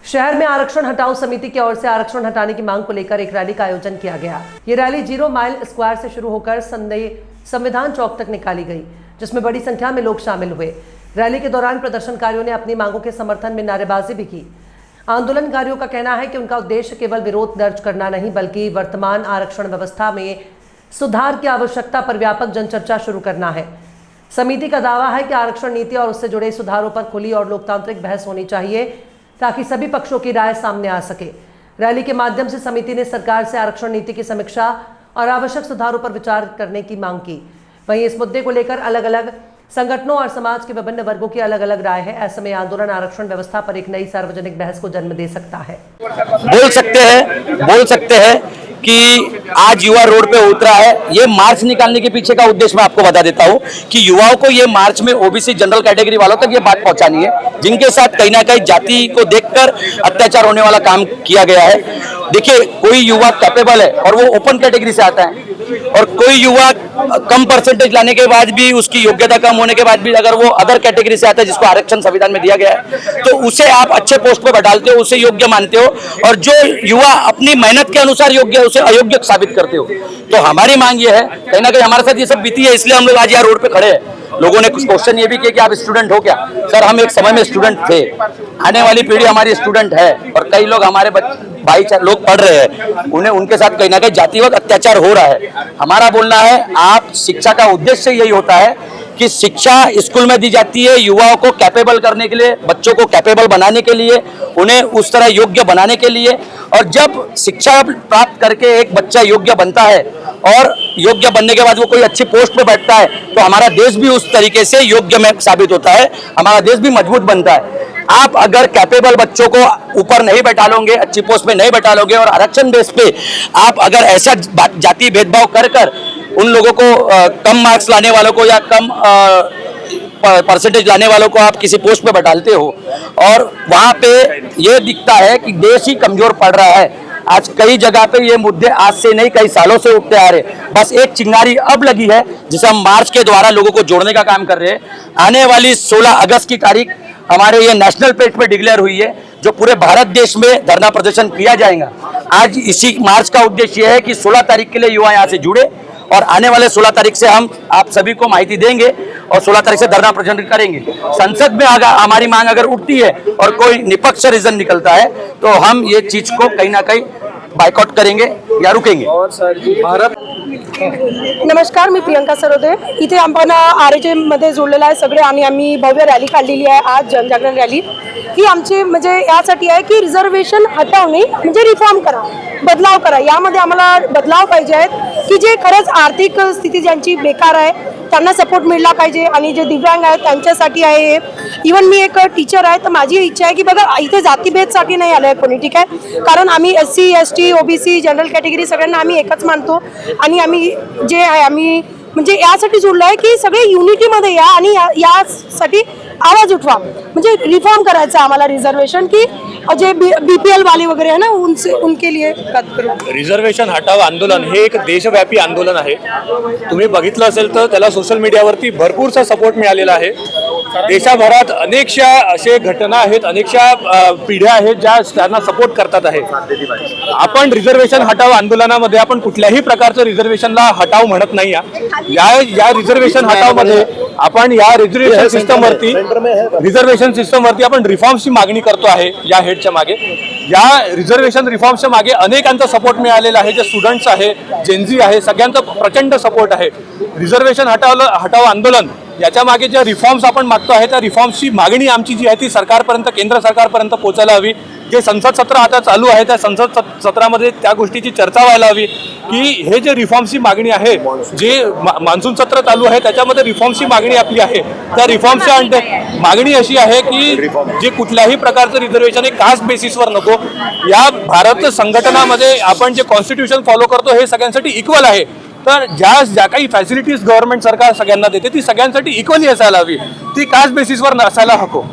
शहर में आरक्षण हटाओ समिति की ओर से आरक्षण हटाने की मांग को लेकर एक रैली का आयोजन किया गया। ये रैली 0 माइल स्क्वायर से शुरू होकर संविधान चौक तक निकाली गई, जिसमें बड़ी संख्या में लोग शामिल हुए। रैली के दौरान प्रदर्शनकारियों ने अपनी मांगों के समर्थन में नारेबाजी भी की। आंदोलनकारियों का कहना है कि उनका उद्देश्य केवल विरोध दर्ज करना नहीं, बल्कि वर्तमान आरक्षण व्यवस्था में सुधार की आवश्यकता पर व्यापक जनचर्चा शुरू करना है। समिति का दावा है कि आरक्षण नीति और उससे जुड़े सुधारों पर खुली और लोकतांत्रिक बहस होनी चाहिए, ताकि सभी पक्षों की राय सामने आ सके। रैली के माध्यम से समिति ने सरकार से आरक्षण नीति की समीक्षा और आवश्यक सुधारों पर विचार करने की मांग की। वहीं इस मुद्दे को लेकर अलग अलग संगठनों और समाज के विभिन्न वर्गों की अलग अलग राय है। ऐसे में आंदोलन आरक्षण व्यवस्था पर एक नई सार्वजनिक बहस को जन्म दे सकता है। बोल सकते हैं कि आज युवा रोड पे उतरा है। ये मार्च निकालने के पीछे का उद्देश्य मैं आपको बता देता हूँ कि युवाओं को ये मार्च में ओबीसी जनरल कैटेगरी वालों तक ये बात पहुंचानी है, जिनके साथ कहीं ना कहीं जाति को देखकर अत्याचार होने वाला काम किया गया है। देखिए, कोई युवा कैपेबल है और वो ओपन कैटेगरी से आता है, और कोई युवा कम परसेंटेज लाने के बाद भी, उसकी योग्यता कम होने के बाद भी अगर वो अदर कैटेगरी से आता है जिसको आरक्षण संविधान में दिया गया है, तो उसे आप अच्छे पोस्ट पर बैठालते हो, उसे योग्य मानते हो, और जो युवा अपनी मेहनत के अनुसार योग्य है उसे अयोग्य साबित करते हो। तो हमारी मांग ये है, कहीं ना कहीं हमारे साथ ये सब बीती है, इसलिए हम लोग आज यहाँ रोड पे खड़े हैं। लोगों ने कुछ क्वेश्चन ये भी किया कि आप स्टूडेंट हो क्या? सर, हम एक समय में स्टूडेंट थे, आने वाली पीढ़ी हमारी स्टूडेंट है, और कई लोग हमारे भाई लोग पढ़ रहे हैं, उन्हें उनके साथ कहीं ना कहीं जातिगत अत्याचार हो रहा है। हमारा बोलना है, आप शिक्षा का उद्देश्य यही होता है कि शिक्षा स्कूल में दी जाती है युवाओं को कैपेबल करने के लिए, बच्चों को कैपेबल बनाने के लिए, उन्हें उस तरह योग्य बनाने के लिए। और जब शिक्षा प्राप्त करके एक बच्चा योग्य बनता है और योग्य बनने के बाद वो कोई अच्छी पोस्ट पे बैठता है, तो हमारा देश भी उस तरीके से योग्य में साबित होता है, हमारा देश भी मजबूत बनता है। आप अगर कैपेबल बच्चों को ऊपर नहीं बैठा लोगे, अच्छी पोस्ट पे नहीं बैठा लोगे, और आरक्षण बेस पे आप अगर ऐसा जाति भेदभाव कर उन लोगों को कम मार्क्स लाने वालों को या कम परसेंटेज लाने वालों को आप किसी पोस्ट पे बैठालते हो, और वहां पे ये दिखता है कि देश ही कमजोर पड़ रहा है। आज कई जगह पे ये मुद्दे आज से नहीं, कई सालों से उठते आ रहे। बस एक चिंगारी अब लगी है, जिसे हम मार्च के द्वारा लोगों को जोड़ने का काम कर रहे हैं। आने वाली 16 अगस्त की तारीख हमारे ये नेशनल पेज पे डिक्लेयर हुई है, जो पूरे भारत देश में धरना प्रदर्शन किया जाएगा। आज इसी मार्च का उद्देश्य है कि 16 तारीख के लिए युवा यहाँ से जुड़े, और आने वाले 16 तारीख से हम आप सभी को माहिती देंगे, और 16 तारीख से धरना प्रदर्शन करेंगे। संसद में अगर हमारी मांग अगर उठती है और कोई निष्पक्ष रीजन निकलता है, तो हम ये चीज को कहीं ना कहीं बायकॉट करेंगे या रुकेंगे। और सर जी, भारत नमस्कार, मी प्रियंका सरोदे। इथे आपण RHM मध्ये जोडलेला आहे सगळे, आणि आम्ही भव्य रॅली काढलेली आहे आज, जनजागरण रॅली। ही आमची म्हणजे यासाठी आहे की रिझर्वेशन हटवणे म्हणजे रिफॉर्म करा, बदलाव करा। यामध्ये आम्हाला बदलाव पाहिजे आहेत की जे खरंच आर्थिक स्थिती ज्यांची बेकार आहे त्यांना सपोर्ट मिळला पाहिजे, आणि जे दिव्यांग आहेत त्यांच्यासाठी आहे। इवन मी एक टीचर आहे, तर माझी इच्छा आहे की बघा, इथे जातीभेदसाठी नाही आलं आहे कोणी, ठीक आहे, कारण आम्ही SC ST OBC general category सगळ्यांना आम्ही एकच मानतो, आणि आम्ही जे आहे आम्ही म्हणजे यासाठी जोडलं आहे की सगळे युनिटीमध्ये या आणि यासाठी आवाज उठवा, म्हणजे रिफॉर्म करायचा आम्हाला रिझर्वेशन, की जे BPL वाले वगैरे है ना, उनके लिए बात करू। रिझर्वेशन हटाव आंदोलन हे एक देशव्यापी आंदोलन आहे। तुम्ही बघितलं असेल तर त्याला सोशल मीडियावरती भरपूरसा सपोर्ट मिळालेला आहे। देशभरात अनेकशा असे घटना आहेत, अनेकशा पिढ्या आहेत ज्या त्यांना सपोर्ट करतात आहे। आपण रिझर्वेशन हटाव आंदोलनामध्ये आपण कुठल्याही प्रकारचं रिझर्वेशनला हटाव म्हणत नाही। या रिझर्वेशन हटावमध्ये आपण या रिझर्वेशन सिस्टमवरती आपण रिफॉर्म्सची मागणी करतो आहे। या हेडच्या मागे, या रिझर्वेशन रिफॉर्म्सच्या मागे अनेकांचा सपोर्ट मिळालेला आहे, जे स्टुडंट्स आहे, जेनझी आहे, सगळ्यांचा प्रचंड सपोर्ट आहे। रिझर्वेशन हटाव आंदोलन याच्या मागे ज्या रिफॉर्म्स आपण मागतो आहे, त्या रिफॉर्म्सची मागणी आमची जी आहे ती सरकारपर्यंत, केंद्र सरकारपर्यंत पोहोचायला हवी। जे संसद सत्र आता चालू आहे, त्या संसद सत्रामध्ये त्या गोष्टीची चर्चा व्हायला हवी की हे जे रिफॉर्म्सची मागणी आहे, जे मान्सून सत्र चालू आहे त्याच्यामध्ये रिफॉर्म्सची मागणी आपली आहे, त्या रिफॉर्म्सच्या मागणी अशी आहे की जे कुठल्याही प्रकारचं रिझर्वेशन हे कास्ट बेसिसवर नको। या भारत संघटनामध्ये आपण जे कॉन्स्टिट्यूशन फॉलो करतो हे सगळ्यांसाठी इक्वल आहे, तर ज्या काही फॅसिलिटीज गव्हर्नमेंट सरकार सगळ्यांना देते ती सगळ्यांसाठी इक्वली असायला हवी, ती कास्ट बेसिसवर नसायला हको।